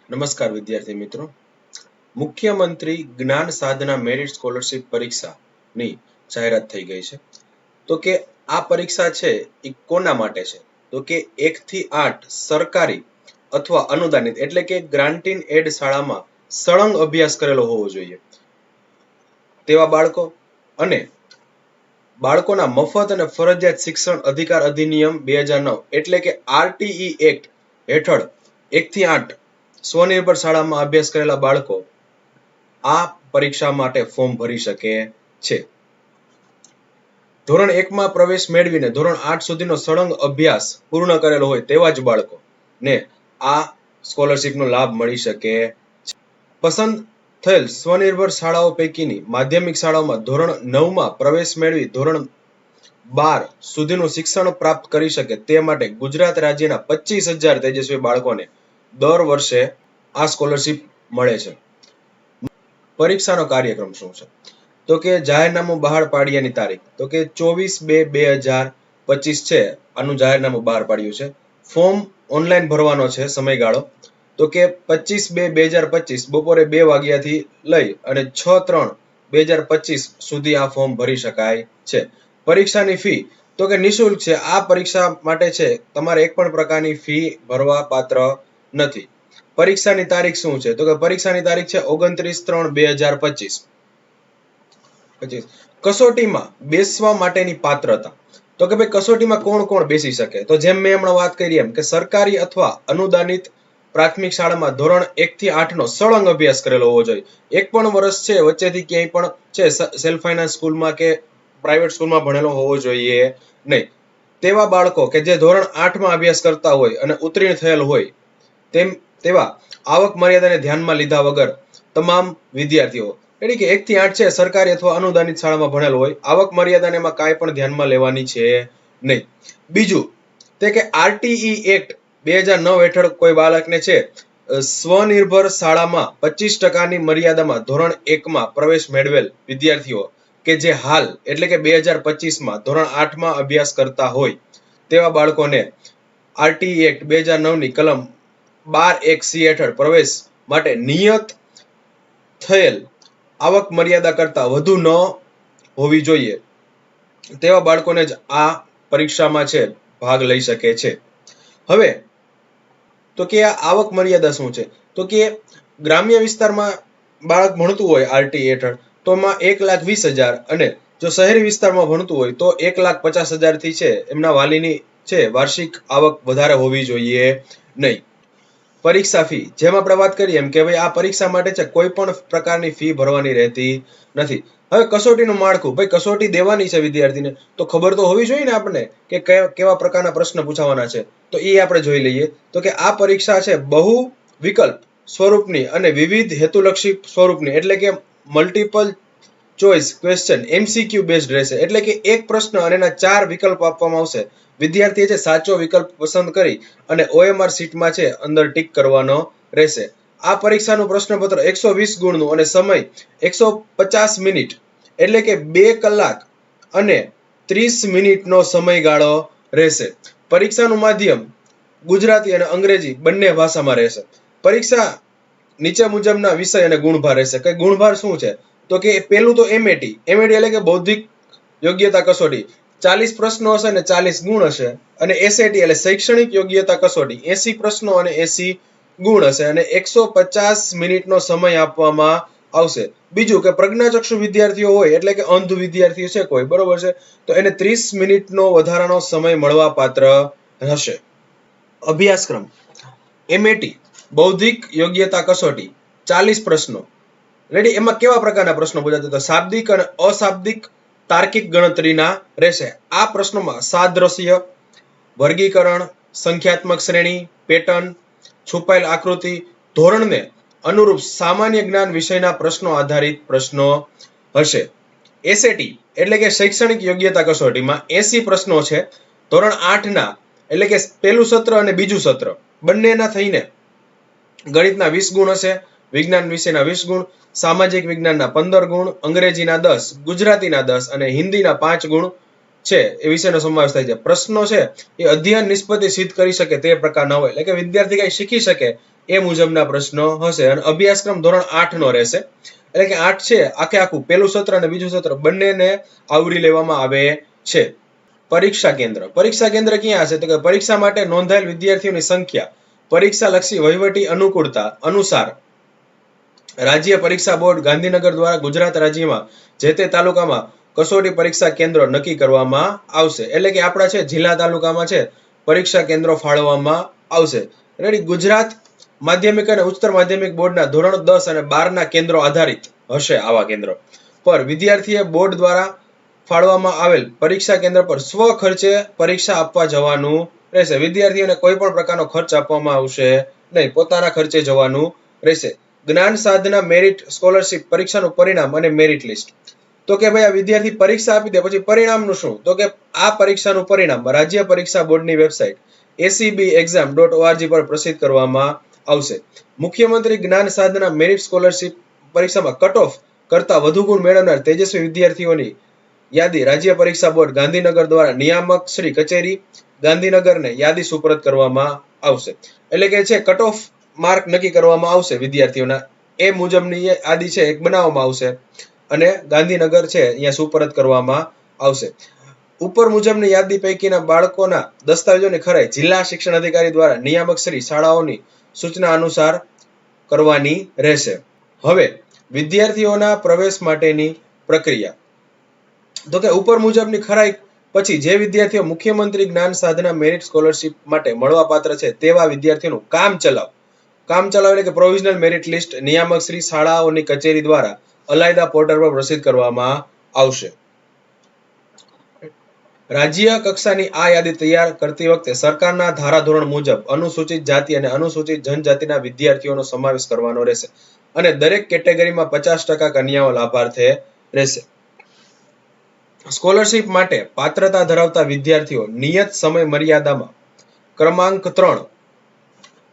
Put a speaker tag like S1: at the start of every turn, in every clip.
S1: નમસ્કાર વિદ્યાર્થી મિત્રો. મુખ્યમંત્રી જ્ઞાન સાધના મેરિટ સ્કોલરશિપ પરીક્ષાની જાહેરાત થઈ ગઈ છે. તો કે આ પરીક્ષા છે એ કોના માટે છે? તો કે 1 થી 8 સરકારી અથવા અનુદાનિત એટલે કે ગ્રાન્ટીન એડ શાળામાં સળંગ અભ્યાસ કરેલો હોવો જોઈએ તેવા બાળકો અને બાળકોના મફત અને ફરજિયાત શિક્ષણ અધિકાર અધિનિયમ 2009 એટલે કે આરટીઈ એક્ટ હેઠળ 1 થી 8 સ્વનિર્ભર શાળામાં અભ્યાસ કરેલા બાળકો આ પરીક્ષા માટે ફોર્મ ભરી શકે છે. ધોરણ 1 માં પ્રવેશ મેળવીને ધોરણ 8 સુધીનો સળંગ અભ્યાસ પૂર્ણ કરેલો હોય તેવા જ બાળકોને આ સ્કોલરશિપનો લાભ મળી શકે છે. પસંદ થયેલ સ્વનિર્ભર શાળાઓ પૈકીની માધ્યમિક શાળાઓમાં ધોરણ 9 માં પ્રવેશ મેળવી ધોરણ 12 સુધીનું શિક્ષણ પ્રાપ્ત કરી શકે તે માટે ગુજરાત રાજ્યના 25,000 તેજસ્વી બાળકોને દર વર્ષે આ સ્કોલરશિપ મળે છે. પરીક્ષાનો કાર્યક્રમ શું છે? તો કે જાહેરનામું બહાર પાડ્યાની તારીખ તો કે 24/2/2025 છે. આનું જાહેરનામું બહાર પાડ્યું છે. ફોર્મ ઓનલાઈન ભરવાનો છે સમયગાળો તો કે 25/2/2025 બપોરે 2 વાગ્યાથી લઈ અને 6/3/2025 સુધી આ ફોર્મ ભરી શકાય છે. પરીક્ષાની ફી તો કે નિઃશુલ્ક છે. આ પરીક્ષા માટે છે તમારે એક પણ પ્રકારની ફી ભરવા પાત્ર નથી. પરીક્ષાની તારીખ શું છે? તો કે પરીક્ષાની તારીખ છે 29/3/2025. કસોટીમાં બેસવા માટેની પાત્રતા તો કે ભાઈ કસોટીમાં કોણ કોણ બેસી શકે? તો જેમ મેં હમણાં વાત કરી એમ કે સરકારી અથવા અનુદાનિત પ્રાથમિક શાળામાં ધોરણ 1 થી 8 નો સળંગ અભ્યાસ કરેલો હોવો જોઈએ. એક પણ વર્ષ છે વચ્ચેથી ક્યાંય પણ છે સેલ્ફ ફાઇનાન્સ સ્કૂલમાં કે પ્રાઇવેટ સ્કૂલમાં ભણેલો હોવો જોઈએ નહીં. તેવા બાળકો કે જે ધોરણ 8 માં અભ્યાસ કરતા હોય અને ઉત્તીર્ણ થયેલ હોય તેવા આવક મર્યાદાને ધ્યાનમાં લીધા વગર તમામ વિદ્યાર્થીઓ એટલે કે 1 થી 8 છે સરકારી અથવા અનુદાનિત શાળામાં ભણેલ હોય. આવક મર્યાદાને એમાં કાંઈ પણ ધ્યાનમાં લેવાની છે નહીં. બીજું તે કે આરટીઈ એક્ટ 2009 હેઠળ કોઈ બાળકને છે સ્વનિર્ભર શાળામાં 25% મર્યાદામાં ધોરણ 1 માં પ્રવેશ મેળવેલ વિદ્યાર્થીઓ કે જે હાલ એટલે કે 2025 માં ધોરણ 8 માં અભ્યાસ કરતા હોય તેવા બાળકોને આરટીઈ એક્ટ 2009 ની કલમ 12(1)(c) હેઠળ પ્રવેશ માટે નિયત થયેલ આવક મર્યાદા કરતા વધુ ન હોવી જોઈએ તેવા બાળકોને જ આ પરીક્ષામાં છે ભાગ લઈ શકે છે. હવે તો કે આ આવક મર્યાદા શું છે? તો કે ગ્રામ્ય વિસ્તારમાં બાળક ભણતું હોય આરટીઈ હેઠળ તો એમાં 1,20,000 અને જો શહેરી વિસ્તારમાં ભણતું હોય તો 1,50,000 થી છે એમના વાલીની છે વાર્ષિક આવક વધારે હોવી જોઈએ નહીં. પરીક્ષા ફી જેમ આપણે વાત કરીએ એમ કે ભાઈ આ પરીક્ષા માટે છે કોઈ પણ પ્રકારની ફી ભરવાની રહેતી નથી. હવે કસોટીનું માળખું ભાઈ કસોટી દેવાની છે વિદ્યાર્થીને તો ખબર તો હોવી જોઈએ ને આપણને કે કેવા પ્રકારના પ્રશ્ન પૂછાવાના છે. તો એ આપણે જોઈ લઈએ. તો કે આ પરીક્ષા છે બહુ વિકલ્પ સ્વરૂપની અને વિવિધ હેતુલક્ષી સ્વરૂપની એટલે કે multiple choice question MCQ based રહેશે. એટલે કે એક પ્રશ્ન અને એના 4 વિકલ્પ આપવામાં આવશે. વિદ્યાર્થીએ છે સાચો વિકલ્પ પસંદ કરી અને OMR શીટમાં છે અંદર ટીક કરવાનો રહેશે. આ પરીક્ષાનું પ્રશ્નપત્ર 120 ગુણનું અને સમય 150 મિનિટ એટલે કે 2 કલાક અને 30 મિનિટનો સમયગાળો રહેશે. પરીક્ષાનું માધ્યમ ગુજરાતી અને અંગ્રેજી બંને ભાષામાં રહેશે. પરીક્ષા નીચે મુજબના વિષય અને ગુણભાર રહેશે. કઈ ગુણભાર શું છે? તો કે પહેલું તો MAT એટલે કે બૌદ્ધિક યોગ્યતા કસોટી 40 પ્રશ્નો હશે અને 40 ગુણ હશે. અને SAT એટલે શૈક્ષણિક યોગ્યતા કસોટી 80 પ્રશ્નો અને 80 ગુણ હશે અને 150 મિનિટનો સમય આપવામાં આવશે. બીજું કે પ્રજ્ઞાચક્ષુ વિદ્યાર્થીઓ હોય એટલે કે અંધ વિદ્યાર્થીઓ છે કોઈ બરોબર છે તો એને 30 મિનિટનો વધારાનો સમય મળવા પાત્ર હશે. અભ્યાસક્રમ MAT બૌદ્ધિક યોગ્યતા કસોટી 40 પ્રશ્નો રેડી. એમાં કેવા પ્રકારના પ્રશ્નો પૂછાતા? તો શાબ્દિક અને અશાબ્દિક તાર્કિક ગણતરીના રહેશે. આ પ્રશ્નોમાં સાદ્રશ્ય, વર્ગીકરણ, સંખ્યાત્મક શ્રેણી, પેટર્ન, છુપાયેલ આકૃતિ, ધોરણને અનુરૂપ સામાન્ય જ્ઞાન વિષયના પ્રશ્નો આધારિત પ્રશ્નો હશે. SAT એટલે કે શૈક્ષણિક યોગ્યતા કસોટીમાં 80 પ્રશ્નો છે. ધોરણ 8 ના એટલે કે પહેલું સત્ર અને બીજું સત્ર બંનેના થઈને ગણિતના 20 ગુણ હશે, વિજ્ઞાન વિષયના 20 ગુણ, સામાજિક વિજ્ઞાનના 15 ગુણ, અંગ્રેજીના 10, ગુજરાતીના 10 અને હિન્દીના 5 ગુણ છે એ વિષયનો સમાવેશ થાય છે. પ્રશ્નો છે એ અધ્યયન નિષ્પત્તિ સિદ્ધ કરી શકે તે પ્રકારના હોય એટલે કે વિદ્યાર્થી કઈ શીખી શકે એ મુજબના પ્રશ્નો હશે. અને અભ્યાસક્રમ ધોરણ 8 નો રહેશે. એટલે કે 8 છે આખું પહેલું સત્ર અને બીજું સત્ર બંનેને આવરી લેવામાં આવે છે. પરીક્ષા કેન્દ્ર ક્યાં હશે? તો કે પરીક્ષા માટે નોંધાયેલ વિદ્યાર્થીઓની સંખ્યા પરીક્ષાલક્ષી વહીવટી અનુકૂળતા અનુસાર રાજ્ય પરીક્ષા બોર્ડ ગાંધીનગર દ્વારા ગુજરાત રાજ્યમાં જે તે તાલુકામાં કસોટી પરીક્ષા કેન્દ્રો નક્કી કરવામાં આવશે. એટલે કે આપણા છે જિલ્લા તાલુકામાં છે પરીક્ષા કેન્દ્રો ફાળવવામાં આવશે. રેડી. ગુજરાત માધ્યમિક અને ઉચ્ચતર માધ્યમિક બોર્ડના ધોરણ 10 અને 12 ના કેન્દ્રો આધારિત હશે. આવા કેન્દ્રો પર વિદ્યાર્થીએ બોર્ડ દ્વારા ફાળવવામાં આવેલ પરીક્ષા કેન્દ્ર પર સ્વ ખર્ચે પરીક્ષા આપવા જવાનું રહેશે. વિદ્યાર્થીઓને કોઈ પણ પ્રકારનો ખર્ચ આપવામાં આવશે નહીં, પોતાના ખર્ચે જવાનું રહેશે. જ્ઞાન સાધના મેરિટ સ્કોલરશિપ પરીક્ષાનું પરિણામ અને મેરિટ લિસ્ટ. તો કે ભાઈ આ વિદ્યાર્થી પરીક્ષા આપી દે પછી પરિણામનું શું? તો કે આ પરીક્ષાનું પરિણામ રાજ્ય પરીક્ષા બોર્ડની વેબસાઇટ acbexam.org પર પ્રસિદ્ધ કરવામાં આવશે. મુખ્યમંત્રી જ્ઞાન સાધના મેરિટ સ્કોલરશિપ પરીક્ષામાં કટ ઓફ કરતા વધુ ગુણ મેળવનાર તેજસ્વી વિદ્યાર્થીઓની યાદી રાજ્ય પરીક્ષા બોર્ડ ગાંધીનગર દ્વારા નિયામક શ્રી કચેરી ગાંધીનગરને યાદી સુપરત કરવામાં આવશે. એટલે કે છે કટ ઓફ માર્ક નક્કી કરવામાં આવશે વિદ્યાર્થીઓના. એ મુજબની યાદી છે એક બનાવવામાં આવશે અને ગાંધીનગર છે અહીંયા સુપરત કરવામાં આવશે. ઉપર મુજબની યાદી પૈકીના બાળકોના દસ્તાવેજોની ખરાઈ જિલ્લા શિક્ષણ અધિકારી દ્વારા નિયામક શ્રી શાળાઓની સૂચના અનુસાર કરવાની રહેશે. હવે વિદ્યાર્થીઓના પ્રવેશ માટેની પ્રક્રિયા. તો કે ઉપર મુજબની ખરાઈ પછી જે વિદ્યાર્થીઓ મુખ્યમંત્રી જ્ઞાન સાધના મેરિટ સ્કોલરશિપ માટે મળવાપાત્ર છે તેવા વિદ્યાર્થીઓનું કામ ચલાવ એટલે કે પ્રોવિઝનલ મેરિટ લિસ્ટ નિયામક શ્રી શાળાઓની કચેરી દ્વારા અલાયદા પોર્ટલ પર પ્રસિદ્ધ કરવામાં આવશે. રાજ્ય કક્ષાની આ યાદી તૈયાર કરતી વખતે સરકારના ધારાધોરણ મુજબ અનુસૂચિત જાતિ અને અનુસૂચિત જનજાતિના વિદ્યાર્થીઓનો સમાવેશ કરવાનો રહેશે અને દરેક કેટેગરીમાં 50% કન્યાઓ લાભાર્થે રહેશે. સ્કોલરશિપ માટે પાત્રતા ધરાવતા વિદ્યાર્થીઓ નિયત સમય મર્યાદામાં ક્રમાંક 3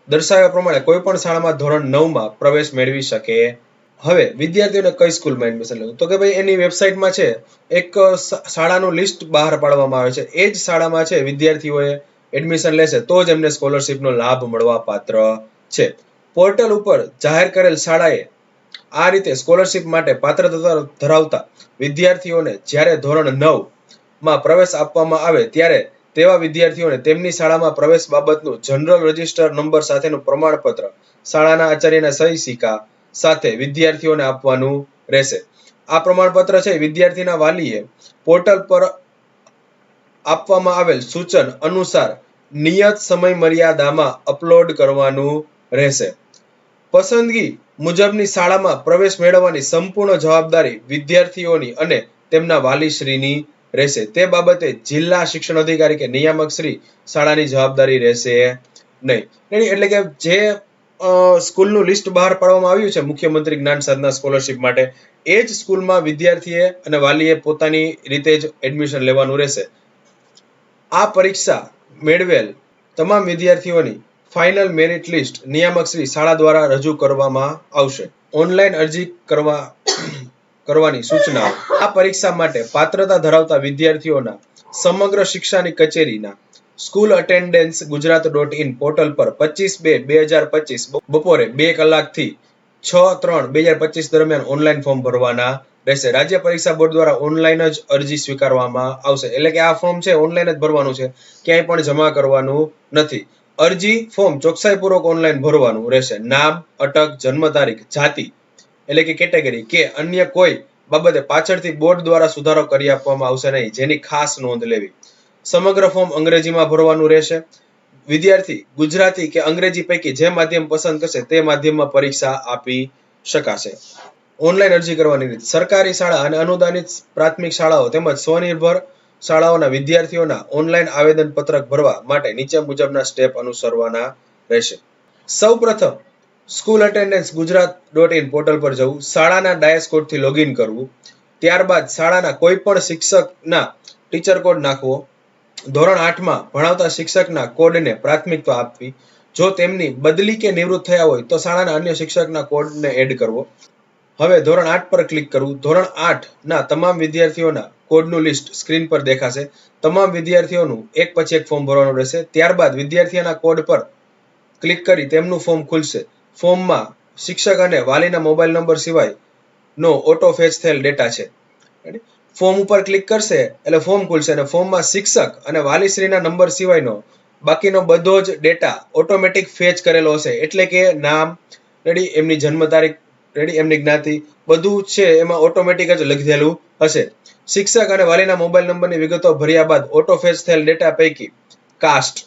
S1: દર્શાવ્યા પ્રમાણે કોઈ પણ શાળામાં ધોરણ 9માં પ્રવેશ મેળવી શકે. હવે વિદ્યાર્થીઓને કઈ સ્કૂલમાં એડમિશન લેવું? તો કે ભાઈ એની વેબસાઇટમાં છે એક શાળાનું લિસ્ટ બહાર પાડવામાં આવે છે. એ જ શાળામાં છે વિદ્યાર્થીઓએ એડમિશન લેશે તો જ એમને સ્કોલરશિપનો લાભ મળવા પાત્ર છે. પોર્ટલ ઉપર જાહેર કરેલ શાળાએ આ રીતે સ્કોલરશિપ માટે પાત્રતા ધરાવતા વિદ્યાર્થીઓને જ્યારે ધોરણ 9માં પ્રવેશ આપવામાં આવે ત્યારે તેવા વિદ્યાર્થીઓને તેમની શાળામાં પ્રવેશ બાબતનું જનરલ રજિસ્ટર નંબર સાથેનું પ્રમાણપત્ર શાળાના આચાર્યના સહી સિક્કા સાથે વિદ્યાર્થીઓને આપવાનું રહેશે. આ પ્રમાણપત્ર છે વિદ્યાર્થીના વાલીએ પોર્ટલ પર આપવામાં આવેલ સૂચન અનુસાર નિયત સમય મર્યાદામાં અપલોડ કરવાનું રહેશે. પસંદગી મુજબની શાળામાં પ્રવેશ મેળવવાની સંપૂર્ણ જવાબદારી વિદ્યાર્થીઓની અને તેમના વાલીશ્રીની રહેશે. તે બાબતે જિલ્લા શિક્ષણ અધિકારી કે નિયામક શ્રી શાળાની જવાબદારી રહેશે નહીં. એટલે કે જે સ્કૂલનું લિસ્ટ બહાર પાડવામાં આવ્યું છે મુખ્યમંત્રી જ્ઞાન સાધના સ્કોલરશિપ માટે એ જ સ્કૂલમાં વિદ્યાર્થીએ અને વાલીએ પોતાની રીતે જ એડમિશન લેવાનું રહેશે. આ પરીક્ષા મેળવેલ તમામ વિદ્યાર્થીઓની ફાઇનલ મેરિટ લિસ્ટ નિયામક શ્રી શાળા દ્વારા રજૂ કરવામાં આવશે. ઓનલાઈન અરજી કરવાની સૂચનાઓ. આ પરીક્ષા માટે પાત્રતા ધરાવતા વિદ્યાર્થીઓના સમગ્ર શિક્ષાની કચેરીના સ્કૂલ અટેન્ડન્સ ગુજરાત.in પોર્ટલ પર 25/2/2025 બપોરે 2 કલાકથી 6/3/2025 દરમિયાન ઓનલાઈન ફોર્મ ભરવાના રહેશે. રાજ્ય પરીક્ષા બોર્ડ દ્વારા ઓનલાઈન જ અરજી સ્વીકારવામાં આવશે. એટલે કે આ ફોર્મ છે ઓનલાઈન જ ભરવાનું છે, ક્યાંય પણ જમા કરવાનું નથી. અરજી ફોર્મ ચોકસાઈપૂર્વક ઓનલાઈન ભરવાનું રહેશે. નામ, અટક, જન્મ તારીખ, જાતિ એટલે કે કેટેગરી કે અન્ય કોઈ બાબતે પાછળથી બોર્ડ દ્વારા સુધારો કરી આપવામાં આવશે નહીં, જેની ખાસ નોંધ લેવી. સમગ્ર ફોર્મ અંગ્રેજીમાં ભરવાનું રહેશે. વિદ્યાર્થી ગુજરાતી કે અંગ્રેજી પૈકી જે માધ્યમ પસંદ કરશે તે માધ્યમમાં પરીક્ષા આપી શકાશે. ઓનલાઈન અરજી કરવાની રીત. સરકારી શાળા અને અનુદાનિત પ્રાથમિક શાળાઓ તેમજ સ્વનિર્ભર શાળાઓના વિદ્યાર્થીઓના ઓનલાઈન આવેદન પત્રક ભરવા માટે નીચે મુજબના સ્ટેપ અનુસરવાના રહેશે. સૌપ્રથમ સ્કૂલ અટેન્ડન્સ ગુજરાત.in પોર્ટલ પર જવું, શાળાના ડાયસ કોડથી લોગિન કરવું, ત્યારબાદ શાળાના કોઈ પણ શિક્ષકના ટીચર કોડ નાખવો. ધોરણ 8માં ભણાવતા શિક્ષકના કોડને પ્રાથમિકતા આપવી. જો તેમની બદલી કે નિવૃત્ત થયા હોય તો શાળાના અન્ય શિક્ષકના કોડને એડ કરવો. હવે ધોરણ 8 પર ક્લિક કરવું. ધોરણ 8ના તમામ વિદ્યાર્થીઓના કોડનું લિસ્ટ સ્ક્રીન પર દેખાશે. તમામ વિદ્યાર્થીઓનું એક પછી એક ફોર્મ ભરવાનું રહેશે. ત્યારબાદ વિદ્યાર્થીઓના કોડ પર ક્લિક કરી તેમનું ફોર્મ ખુલશે. ફોર્મમાં શિક્ષક અને વાલીના મોબાઈલ નંબર સિવાયનો ઓટો ફેચ થયેલ ડેટા છે. ફોર્મ ઉપર ક્લિક કરશે એટલે ફોર્મ ખુલશે અને ફોર્મમાં શિક્ષક અને વાલીશ્રીના નંબર સિવાયનો બાકીનો બધો જ ડેટા ઓટોમેટિક ફેચ કરેલો હશે. એટલે કે નામ રેડી, એમની જન્મ તારીખ રેડી, એમની જ્ઞાતિ બધું છે એમાં ઓટોમેટિક જ લખેલું હશે. શિક્ષક અને વાલીના મોબાઈલ નંબરની વિગતો ભર્યા બાદ ઓટો ફેચ થયેલ ડેટા પૈકી કાસ્ટ,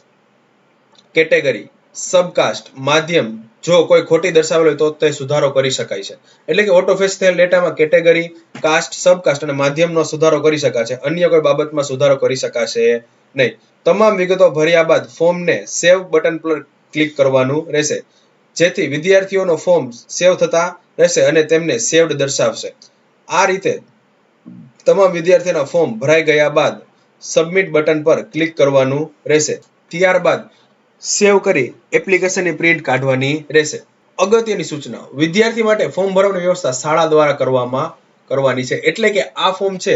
S1: કેટેગરી, સબકાસ્ટ, માધ્યમ જો કોઈ ખોટી દર્શાવેલ હોય તો તે સુધારો કરી શકાય છે. એટલે કે ઓટો ફેચ થયેલ ડેટામાં કેટેગરી, કાસ્ટ, સબકાસ્ટ અને માધ્યમનો સુધારો કરી શકાશે. અન્ય કોઈ બાબતમાં સુધારો કરી શકાશે નહીં. તમામ વિગતો ભર્યા બાદ ફોર્મને સેવ બટન પર ક્લિક કરવાનું રહેશે, જેથી વિદ્યાર્થીઓનો ફોર્મ સેવ થતા રહેશે અને તેમને સેવ્ડ દર્શાવશે. આ રીતે તમામ વિદ્યાર્થીઓના ફોર્મ ભરાઈ ગયા બાદ સબમિટ બટન પર ક્લિક કરવાનું રહેશે. ત્યારબાદ સેવ કરી એપ્લિકેશનની પ્રિન્ટ કાઢવાની રહેશે. અગત્યની સૂચના, વિદ્યાર્થી માટે ફોર્મ ભરવાની વ્યવસ્થા શાળા દ્વારા કરવાની છે. એટલે કે આ ફોર્મ છે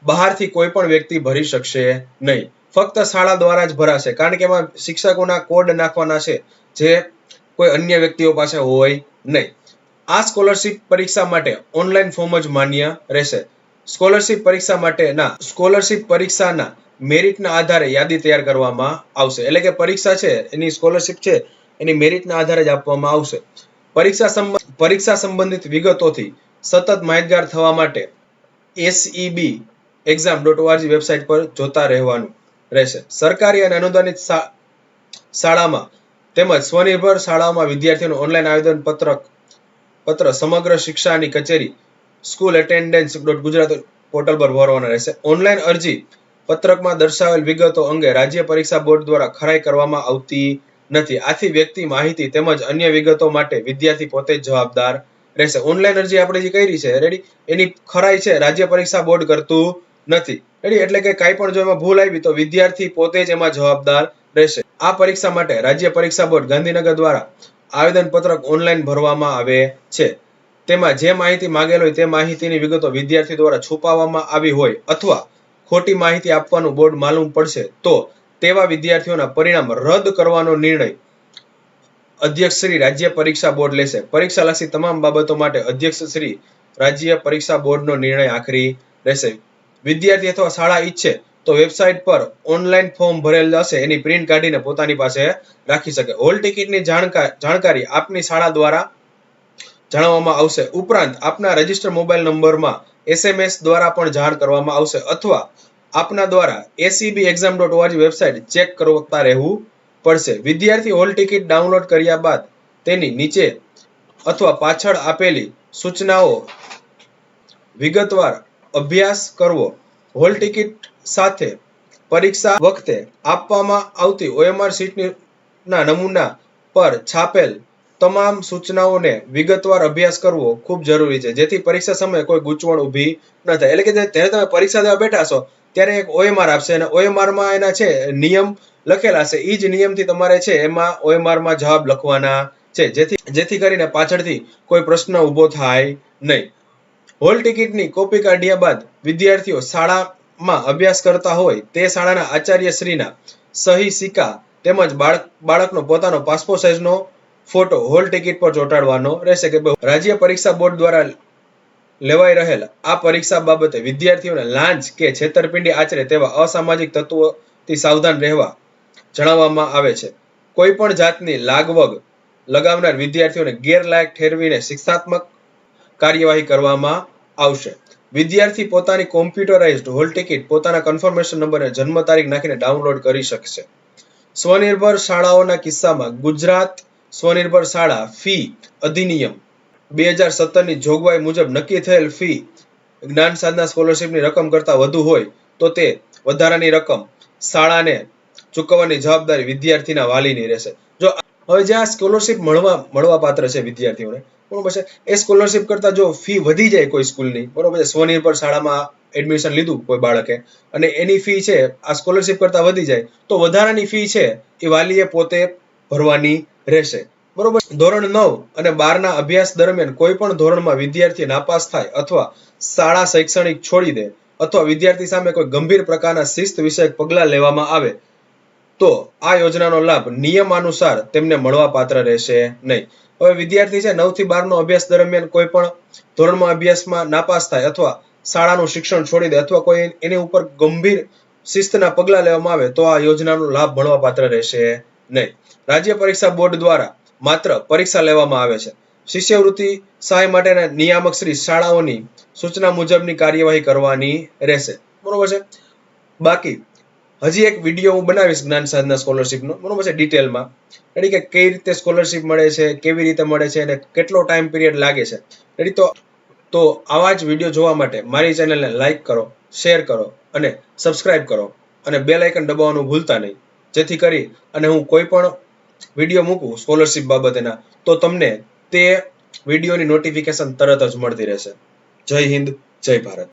S1: બહારથી કોઈ પણ વ્યક્તિ ભરી શકશે નહીં, ફક્ત શાળા દ્વારા જ ભરાશે. કારણ કે એમાં શિક્ષકોના કોડ નાખવાના છે જે કોઈ અન્ય વ્યક્તિઓ પાસે હોય નહીં. આ સ્કોલરશિપ પરીક્ષા માટે ઓનલાઈન ફોર્મ જ માન્ય રહેશે. સ્કોલરશિપ પરીક્ષાના મેરિટના આધારે યાદી તૈયાર કરવામાં આવશે. એટલે કે પરીક્ષા છે એની સ્કોલરશિપ છે એની મેરિટના આધારે જ આપવામાં આવશે. પરીક્ષા સંબંધિત વિગતોથી સતત માહિતગાર થવા માટે sebexam.org વેબસાઇટ પર જોતા રહેવાનું રહેશે. સરકારી અને અનુદાનિત શાળામાં તેમજ સ્વનિર્ભર શાળાઓમાં વિદ્યાર્થીઓનું ઓનલાઈન આવેદન પત્ર સમગ્ર શિક્ષાની કચેરી schoolattendance.gujarat પોર્ટલ પર ભરવાના રહેશે. ઓનલાઈન અરજી પત્રકમાં દર્શાવેલ વિગતો અંગે રાજ્ય પરીક્ષા બોર્ડ દ્વારા ખરાઈ કરવામાં આવતી નથી. આથી વ્યક્તિ માહિતી તેમજ અન્ય વિગતો માટે વિદ્યાર્થી પોતે જ જવાબદાર રહેશે. ઓનલાઈન અરજી આપણે જે કરી છે રેડી, એની ખરાઈ છે રાજ્ય પરીક્ષા બોર્ડ કરતું નથી રેડી. એટલે કે કાંઈ પણ જો એમાં ભૂલ આવી તો વિદ્યાર્થી પોતે જ એમાં જવાબદાર રહેશે. આ પરીક્ષા માટે રાજ્ય પરીક્ષા બોર્ડ ગાંધીનગર દ્વારા આવેદન પત્રક ઓનલાઈન ભરવામાં આવે છે. તેમાં જે માહિતી માંગેલ હોય તે માહિતીની વિગતો વિદ્યાર્થી દ્વારા છુપાવવામાં આવી હોય અથવા ખોટી માહિતી આપવાનું બોર્ડ માલુમ પડશે તો તેવા વિદ્યાર્થીઓના પરિણામ રદ કરવાનો નિર્ણય અધ્યક્ષ શ્રી રાજ્ય પરીક્ષા બોર્ડ લેશે. પરીક્ષાલક્ષી તમામ બાબતો માટે અધ્યક્ષ શ્રી રાજ્ય પરીક્ષા બોર્ડનો નિર્ણય આખરી રહેશે. વિદ્યાર્થી અથવા શાળા ઈચ્છે તો વેબસાઇટ પર ઓનલાઈન ફોર્મ ભરેલ હશે એની પ્રિન્ટ કાઢીને પોતાની પાસે રાખી શકે. હોલ ટિકિટની જાણકારી આપની શાળા દ્વારા જણાવવામાં આવશે. ઉપરાંત આપના રજિસ્ટર મોબાઈલ નંબરમાં SMS દ્વારા પણ જાણ કરવામાં આવશે અથવા આપના દ્વારા sebexam.org વેબસાઇટ ચેક કરતા રહેવું પડશે. વિદ્યાર્થી હોલ ટિકિટ ડાઉનલોડ કર્યા બાદ તેની નીચે અથવા પાછળ આપેલી સૂચનાઓ વિગતવાર અભ્યાસ કરવો. હોલ ટિકિટ સાથે પરીક્ષા વખતે આપવામાં આવતી OMR શીટના નમૂના પર છાપેલ તમામ સૂચનાઓને વિગતવાર અભ્યાસ કરવો ખૂબ જરૂરી છે, જેથી પરીક્ષા સમયે કોઈ ગૂંચવણ ઊભી ન થાય. એટલે કે જ્યારે તમે પરીક્ષા દેવા બેઠા છો ત્યારે એક OMR આપશે અને OMR માં એના છે નિયમ લખેલા છે. એ જ નિયમથી તમારે છે એમાં OMR માં જવાબ લખવાના છે, જેથી કરીને પાછળથી કોઈ પ્રશ્ન ઊભો થાય નહીં. હોલ ટિકિટની કોપી કાઢ્યા બાદ વિદ્યાર્થીઓ શાળામાં અભ્યાસ કરતા હોય તે શાળાના આચાર્યશ્રીના સહી સિક્કા તેમજ બાળકનો પોતાનો પાસપોર્ટ સાઇઝનો ફોટો હોલ ટિકિટ પર ચોંટાડવાનો રહેશે. કે રાજ્ય પરીક્ષા બોર્ડ દ્વારા લેવાઈ રહેલ આ પરીક્ષા બાબતે વિદ્યાર્થીઓને લાંચ કે છેતરપિંડી આચરે તેવા અસામાજિક તત્વોથી સાવધાન રહેવા જણાવવામાં આવે છે. કોઈ પણ જાતની લાગવગ લગાવનાર વિદ્યાર્થીઓને ગેરલાયક ઠેરવીને શિક્ષાત્મક કાર્યવાહી કરવામાં આવશે. વિદ્યાર્થી પોતાની કોમ્પ્યુટરાઇઝ્ડ હોલ ટિકિટ પોતાના કન્ફર્મેશન નંબર અને જન્મ તારીખ નાખીને ડાઉનલોડ કરી શકશે. સ્વનિર્ભર શાળાઓના કિસ્સામાં ગુજરાત સ્વનિર્ભર શાળા ફી અધિનિયમ 2017 ની જોગવાઈ મુજબ નક્કી થયેલ ફી જ્ઞાન સાધના સ્કોલરશિપની રકમ કરતાં વધુ હોય તો તે વધારાની રકમ શાળાને ચૂકવવાની જવાબદારી વિદ્યાર્થીના વાલીની રહેશે. જો હવે જે આ સ્કોલરશિપ મળવા પાત્ર છે વિદ્યાર્થીઓને, બરોબર છે, એ સ્કોલરશિપ કરતાં જો ફી વધી જાય કોઈ સ્કૂલની, બરોબર છે, સ્વનિર્ભર શાળામાં એડમિશન લીધું કોઈ બાળકે અને એની ફી છે આ સ્કોલરશિપ કરતાં વધી જાય તો વધારાની ફી છે એ વાલીએ પોતે ભરવાની રહેશે. બરોબર. ધોરણ 9 અને 12 ના અભ્યાસ દરમિયાન કોઈ પણ ધોરણમાં વિદ્યાર્થી નાપાસ થાય અથવા શાળા શૈક્ષણિક છોડી દે અથવા વિદ્યાર્થી સામે કોઈ ગંભીર પ્રકારના શિસ્ત વિષયક પગલાં લેવામાં આવે તો આ યોજનાનો લાભ નિયમાનુસાર તેમને મળવા પાત્ર રહેશે નહીં. હવે વિદ્યાર્થી છે 9 થી 12 નો અભ્યાસ દરમિયાન કોઈ પણ ધોરણમાં અભ્યાસમાં નાપાસ થાય અથવા શાળાનું શિક્ષણ છોડી દે અથવા કોઈ એની ઉપર ગંભીર શિસ્તના પગલાં લેવામાં આવે તો આ યોજનાનો લાભ મળવા પાત્ર રહેશે નહીં. રાજ્ય પરીક્ષા બોર્ડ દ્વારા માત્ર પરીક્ષા લેવામાં આવે છે. શિષ્યવૃત્તિ સહાય માટેના નિયામક શ્રી શાળાઓની સૂચના મુજબની કાર્યવાહી કરવાની રહેશે. બરોબર છે. બાકી હજી એક વિડીયો હું બનાવીશ જ્ઞાન સાધના સ્કોલરશીપનો, બરોબર છે, ડિટેલમાં. એટલે કે કઈ રીતે સ્કોલરશીપ મળે છે, કેવી રીતે મળે છે અને કેટલો ટાઈમ પીરિયડ લાગે છે. એટલે તો આવા જ વિડીયો જોવા માટે મારી ચેનલને લાઈક કરો, શેર કરો અને સબસ્ક્રાઇબ કરો અને બેલ આઇકન દબાવવાનું ભૂલતા નહીં, જેથી કરી અને હું કોઈ પણ વિડીયો મૂકું સ્કોલરશીપ બાબતેના તો તમને તે વિડીયોની નોટિફિકેશન તરત જ મળતી રહેશે. જય હિન્દ, જય ભારત.